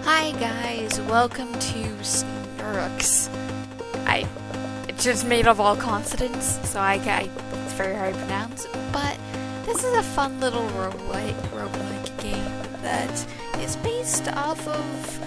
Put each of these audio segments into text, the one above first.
Hi guys, welcome to Snkrx. It's just made of all consonants, so it's very hard to pronounce. But this is a fun little roguelike game that is based off of.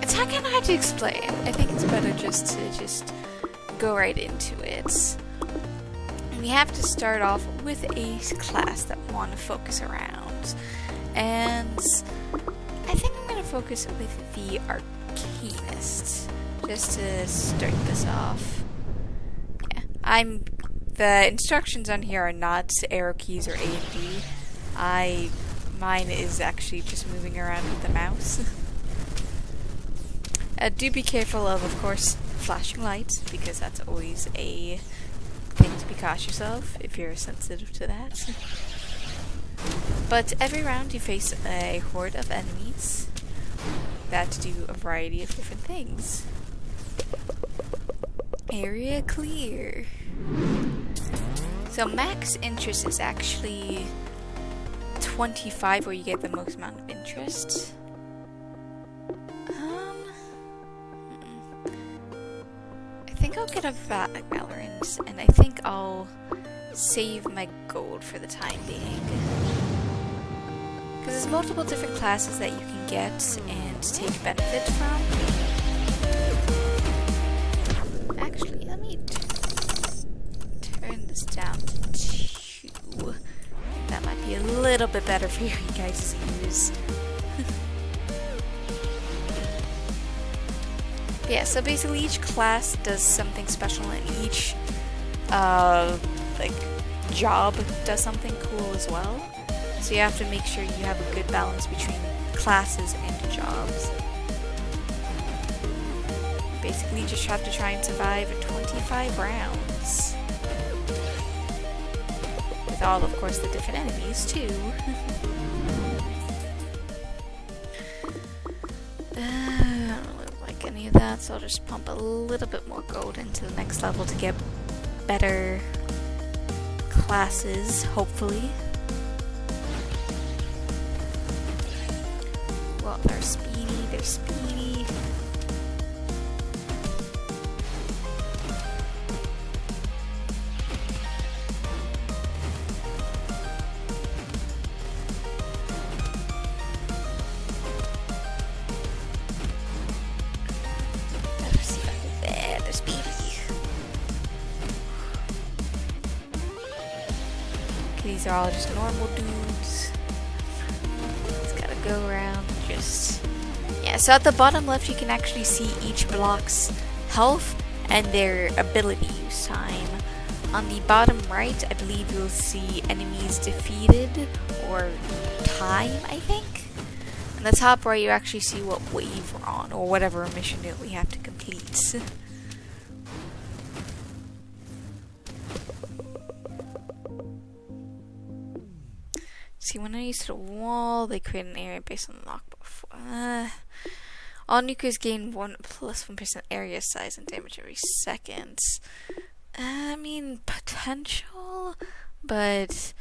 It's kind of hard to explain. I think it's better just to go right into it. We have to start off with a class that we want to focus around, and I think I'm going to focus with the Arcanist, just to start this off. Yeah, the instructions on here are not arrow keys or A and D. Mine is actually just moving around with the mouse. Do be careful of course, flashing lights, because that's always a thing to be cautious of if you're sensitive to that. But every round you face a horde of enemies that do a variety of different things. Area clear. So max interest is actually 25, where you get the most amount of interest. I think I'll get a Valorant, and I think I'll save my gold for the time being. Because there's multiple different classes that you can get and take benefit from. Actually, let me turn this down to 2. That might be a little bit better for you guys' ears. Yeah, so basically each class does something special, and each job does something cool as well. So you have to make sure you have a good balance between classes and jobs. Basically, you just have to try and survive 25 rounds. With all, of course, the different enemies, too. I don't really like any of that, so I'll just pump a little bit more gold into the next level to get better classes, hopefully. Well, they're speedy. They're speedy. Okay, these are all just normal dudes. Just gotta go around. Yeah, so at the bottom left you can actually see each block's health and their ability use time. On the bottom right, I believe you'll see enemies defeated, or time, I think. On the top right, you actually see what wave we're on, or whatever mission that we have to complete. See, when I use the wall, they create an area based on the knockback. All nuclears gain 1% area size and damage every second. I mean, potential, but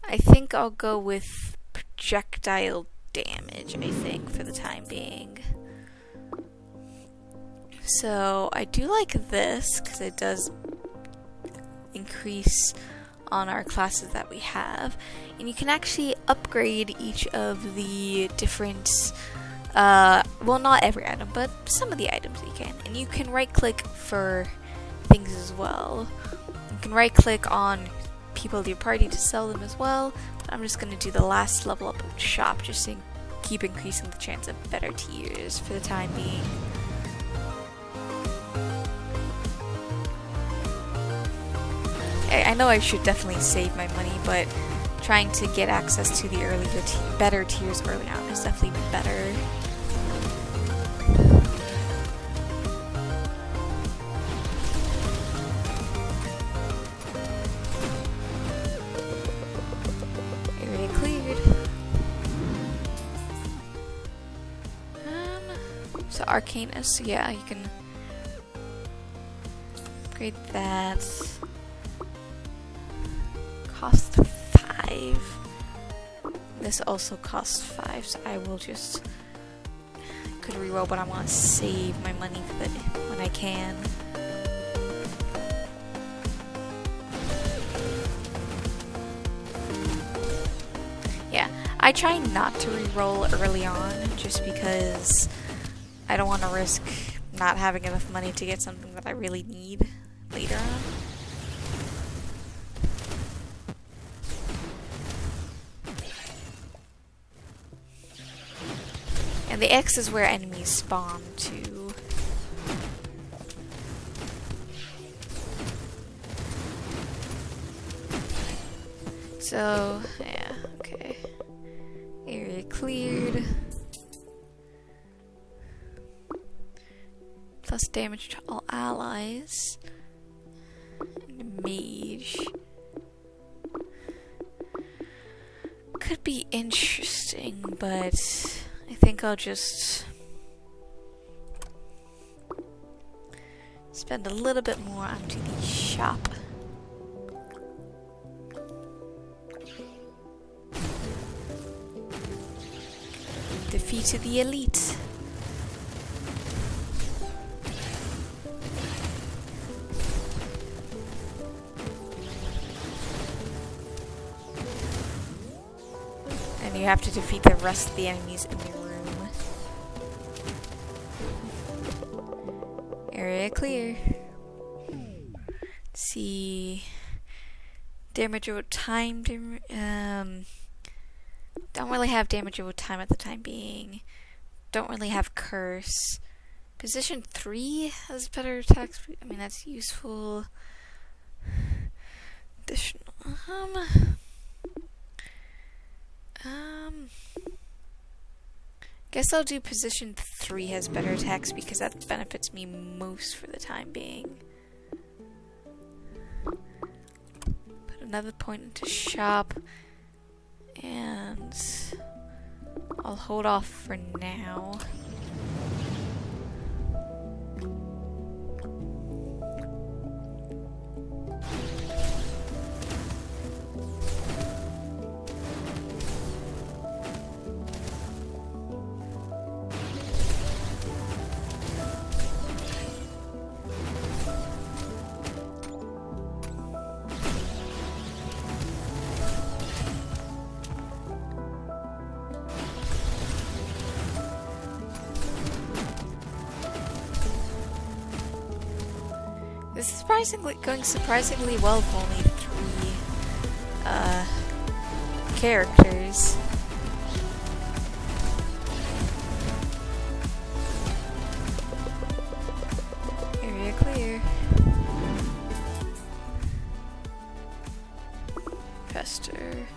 I think I'll go with projectile damage, I think, for the time being. So, I do like this, because it does increase on our classes that we have, and you can actually upgrade each of the different well, not every item, but some of the items you can, and you can right click for things as well. You can right click on people of your party to sell them as well, but I'm just going to do the last level up of shop just to keep increasing the chance of better tiers for the time being. I know I should definitely save my money, but trying to get access to the better tiers early on is definitely better. Area cleared. So Arcanist, yeah, you can upgrade that. Cost 5. This also costs 5, so I will just could reroll, but I want to save my money for the, when I can. Yeah, I try not to reroll early on just because I don't want to risk not having enough money to get something that I really need later on. And the X is where enemies spawn too. So, yeah, okay. Area cleared. Plus damage to all allies. And mage. Could be interesting, but I think I'll just spend a little bit more onto the shop. Defeated the elite. And you have to defeat the rest of the enemies in the room. Area clear. Let's see. Damage over time. Don't really have damage over time at the time being. Don't really have curse. Position 3 has better attacks. I mean, that's useful. Additional. Guess I'll do position 3 has better attacks because that benefits me most for the time being. Put another point into shop. And I'll hold off for now. This is going surprisingly well for only 3 characters. Area clear. Pester.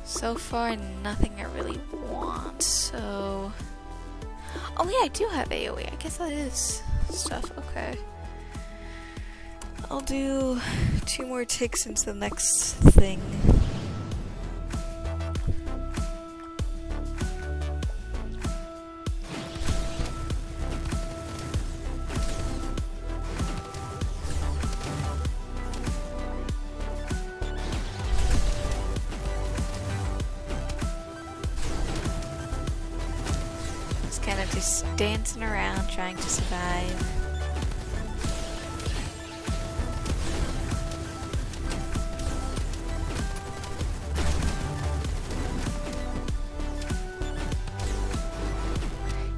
So far, nothing I really want, so... Oh yeah, I do have AoE. I guess that is stuff. Okay. I'll do 2 more ticks into the next thing. Kind of just dancing around, trying to survive.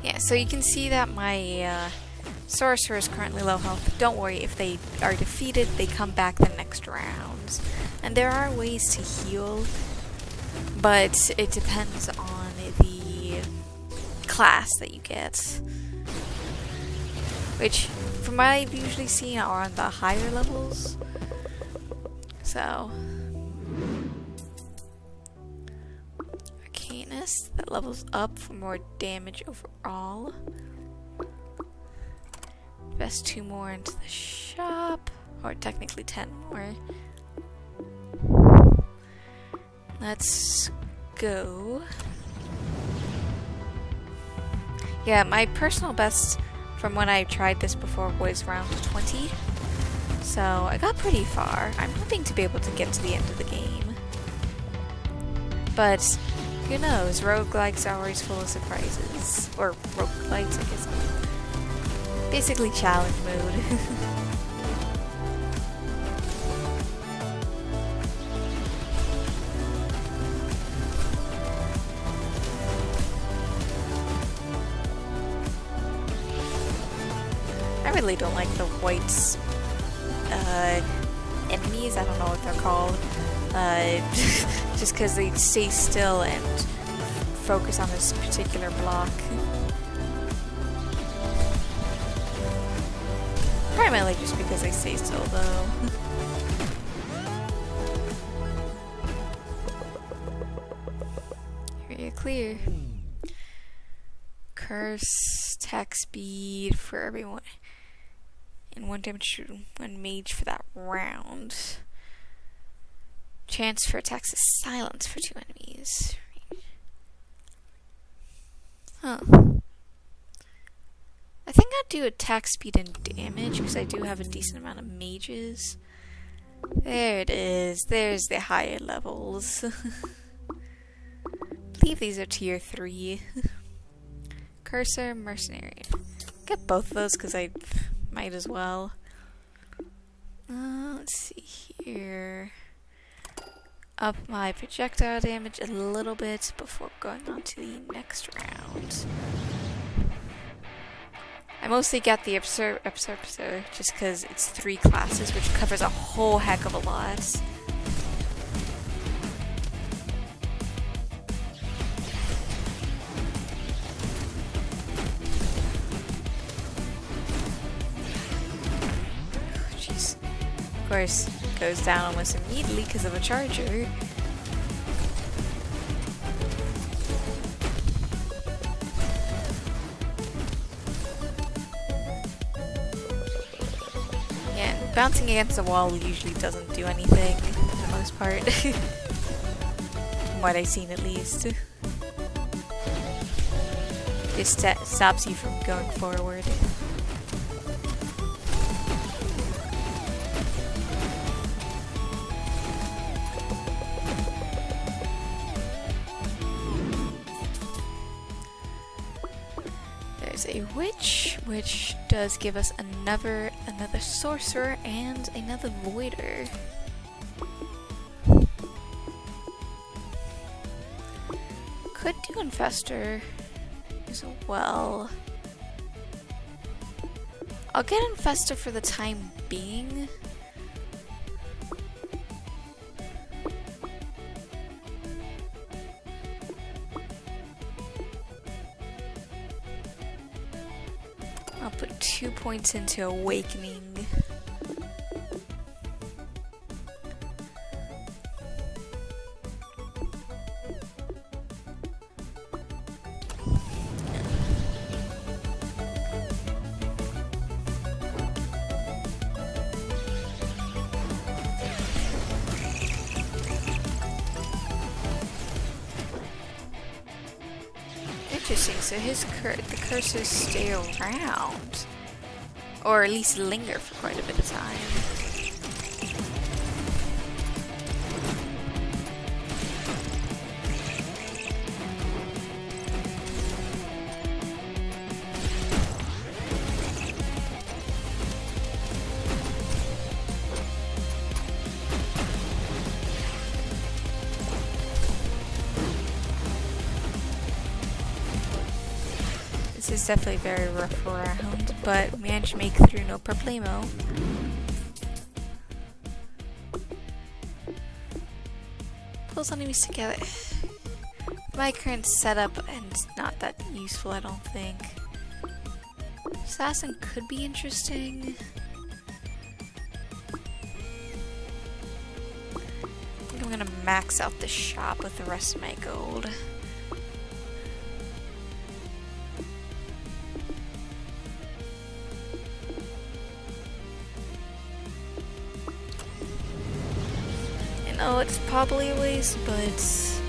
Yeah, so you can see that my sorcerer is currently low health. Don't worry, if they are defeated, they come back the next round. And there are ways to heal, but it depends on the class that you get, which from what I've usually seen are on the higher levels. So Arcanist, that levels up for more damage overall. Invest 2 more into the shop, or technically 10 more. Let's go. Yeah, my personal best from when I tried this before was round 20. So I got pretty far. I'm hoping to be able to get to the end of the game. But who knows? Roguelikes are always full of surprises. Or roguelites, I guess. Basically challenge mode. I really don't like the whites enemies. I don't know what they're called. Just because they stay still and focus on this particular block. Primarily just because they stay still, though. Area clear. Curse, attack speed for everyone. And 1 damage to 1 mage for that round. Chance for attacks is silence for 2 enemies. Huh. I think I'd do attack speed and damage because I do have a decent amount of mages. There it is. There's the higher levels. I believe these are tier 3. Cursor, mercenary. Get both of those because I might as well. Let's see here. Up my projectile damage a little bit before going on to the next round. I mostly get the Absorber just because it's 3 classes, which covers a whole heck of a lot. Jeez. Of course, goes down almost immediately because of a charger. Bouncing against the wall usually doesn't do anything, for the most part. From what I've seen, at least. It stops you from going forward. There's a witch, which does give us another sorcerer and another voider. Could do infestor as well. I'll get infestor for the time being. I'll put 2 points into awakening. Interesting, so the curses stay around. Or at least linger for quite a bit of time. This is definitely very rough around, but managed to make it through no problemo. Pulls enemies together. My current setup, and it's not that useful, I don't think. Assassin could be interesting. I think I'm gonna max out the shop with the rest of my gold. Oh, it's probably a waste, but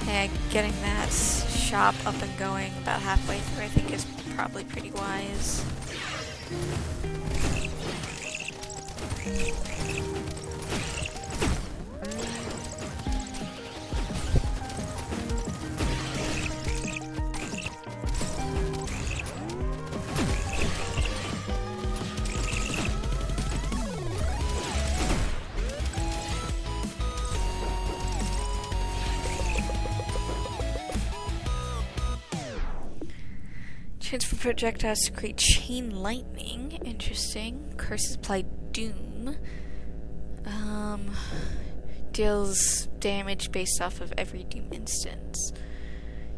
yeah, getting that shop up and going about halfway through I think is probably pretty wise. Transfer projectiles to create chain lightning. Interesting. Curses apply doom. Deals damage based off of every doom instance.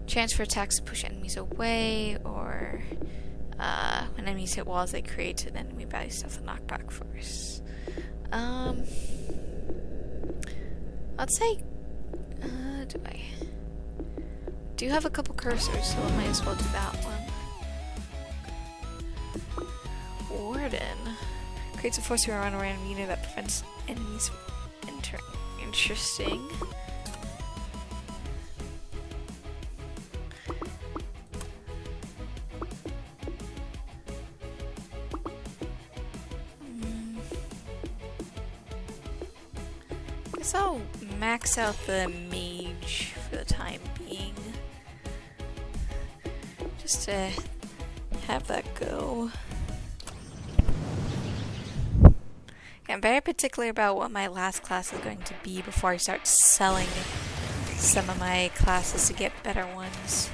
Transfer attacks to push enemies away, or when enemies hit walls, they create an enemy based off the knockback force. I'd say, do have a couple cursors, so I might as well do that one. Warden creates a force around a random unit that prevents enemies from entering. Interesting. Guess I'll max out the mage for the time being. Just to have that go. I'm very particular about what my last class is going to be before I start selling some of my classes to get better ones.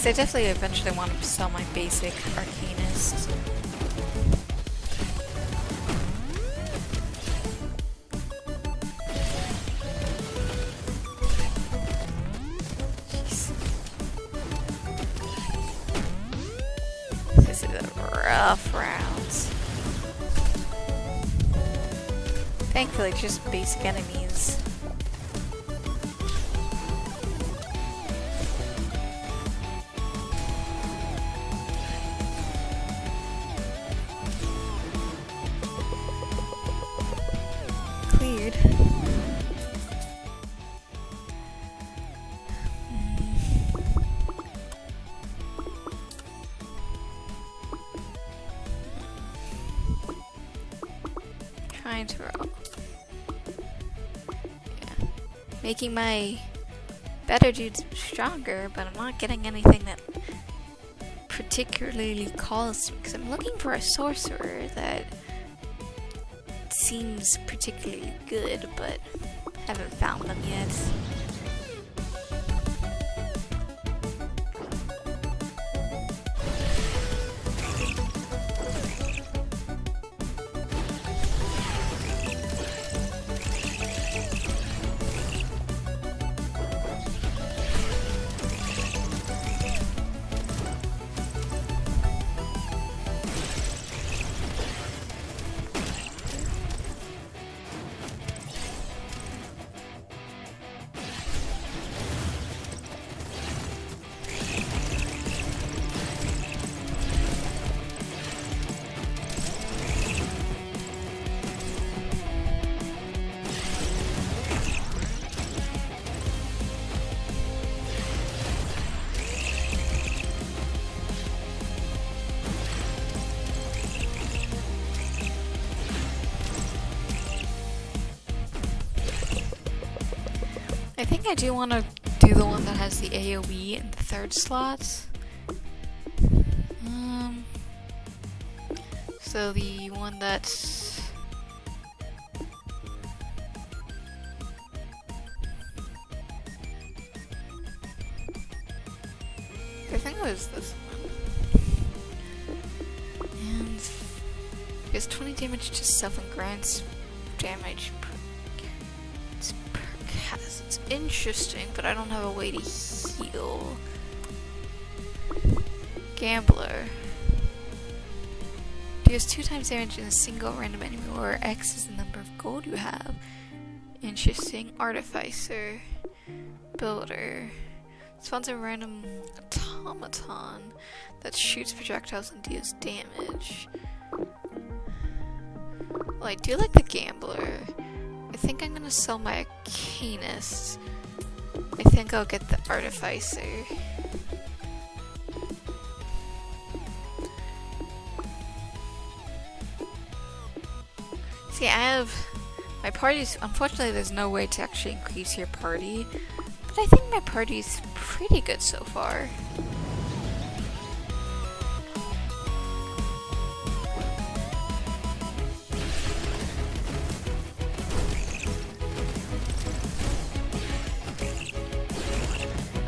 I definitely eventually want to sell my basic Arcanist. Jeez. This is a rough rounds. Thankfully, just basic enemies. Cleared. Trying to roll. Yeah. Making my better dudes stronger, but I'm not getting anything that particularly calls to me, because I'm looking for a sorcerer that seems particularly good, but haven't found them yet. I think I do want to do the one that has the AoE in the third slot. So the one that's... I think it was this one. And it does 20 damage to self and grants damage per... It's interesting, but I don't have a way to heal. Gambler. Deals 2 times damage in a single random enemy, where X is the number of gold you have. Interesting. Artificer. Builder. Spawns a random automaton that shoots projectiles and deals damage. Well, I do like the Gambler. I think I'm gonna sell my Arcanist. I think I'll get the Artificer. See, I have My party's, unfortunately there's no way to actually increase your party, but I think my party's pretty good so far.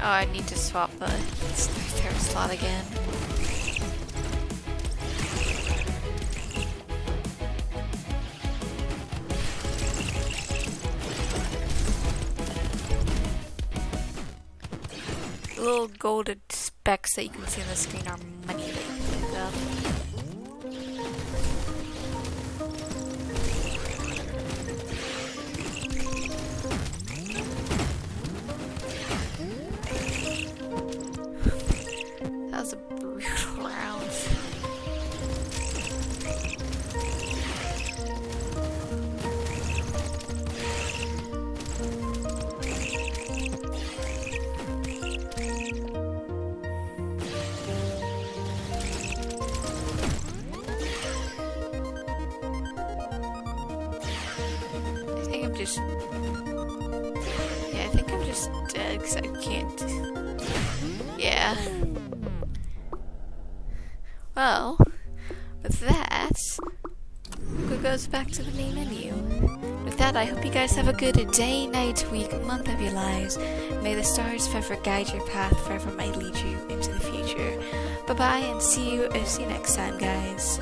Oh, I need to swap the third slot again. The little golden specks that you can see on the screen are money that you pick up. That was a brutal round. I think I'm just dead because I can't. Yeah. Well, with that, it goes back to the main menu. With that, I hope you guys have a good day, night, week, month of your lives. May the stars forever guide your path, forever might lead you into the future. Bye bye, and see you next time, guys.